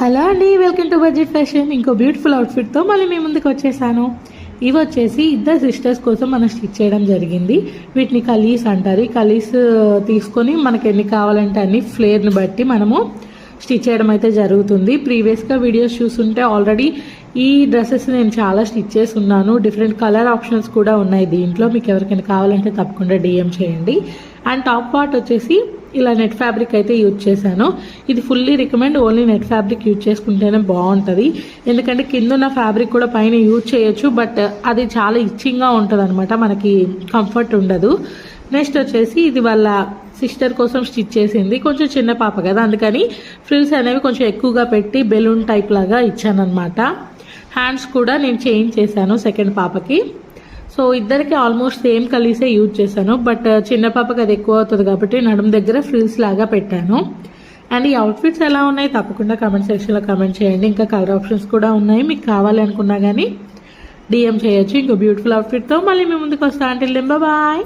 Hello అండి, welcome to budget fashion. ఇంకో beautiful అవుట్ఫిట్తో మళ్ళీ మీ ముందుకు వచ్చేసాను. ఇవి వచ్చేసి ఇద్దరు సిస్టర్స్ కోసం మనం స్టిచ్ చేయడం జరిగింది. వీటిని కలీస్ అంటారు. ఈ కలీస్ తీసుకొని మనకి ఎన్ని కావాలంటే అన్ని ఫ్లేర్ని బట్టి మనము స్టిచ్ చేయడం అయితే జరుగుతుంది. ప్రీవియస్గా వీడియోస్ చూస్తుంటే ఆల్రెడీ ఈ డ్రెస్సెస్ నేను చాలా స్టిచ్ చేసి ఉన్నాను. డిఫరెంట్ కలర్ ఆప్షన్స్ కూడా ఉన్నాయి దీంట్లో. మీకు ఎవరికైనా కావాలంటే తప్పకుండా డిఎం చేయండి. అండ్ టాప్ పార్ట్ వచ్చేసి ఇలా నెట్ ఫ్యాబ్రిక్ అయితే యూజ్ చేశాను. ఇది fully recommend. Only net fabric use చేసుకుంటేనే బాగుంటుంది. ఎందుకంటే కింద ఉన్న ఫ్యాబ్రిక్ కూడా పైన యూజ్ చేయొచ్చు, బట్ అది చాలా ఇచ్చింగ్గా ఉంటుంది అనమాట, మనకి కంఫర్ట్ ఉండదు. నెక్స్ట్ వచ్చేసి ఇది వాళ్ళ సిస్టర్ కోసం స్టిచ్ చేసింది. కొంచెం చిన్న పాప కదా, అందుకని ఫ్రిల్స్ అనేవి కొంచెం ఎక్కువగా పెట్టి బెలూన్ టైప్ లాగా ఇచ్చాను అనమాట. హ్యాండ్స్ కూడా నేను చేంజ్ చేశాను సెకండ్ పాపకి. సో ఇద్దరికి ఆల్మోస్ట్ సేమ్ కలీసే యూజ్ చేశాను, బట్ చిన్న పాపకి అది ఎక్కువ అవుతుంది కాబట్టి నడుము దగ్గర ఫ్రిల్స్ లాగా పెట్టాను. అండ్ ఈ అవుట్ఫిట్స్ ఎలా ఉన్నాయి తప్పకుండా కామెంట్ సెక్షన్లో కామెంట్ చేయండి. ఇంకా కలర్ ఆప్షన్స్ కూడా ఉన్నాయి, మీకు కావాలి అనుకున్నా కానీ డిఎం చేయొచ్చు. ఇంకో బ్యూటిఫుల్ అవుట్ఫిట్తో మళ్ళీ మీ ముందుకు వస్తా. అంటే బాయ్.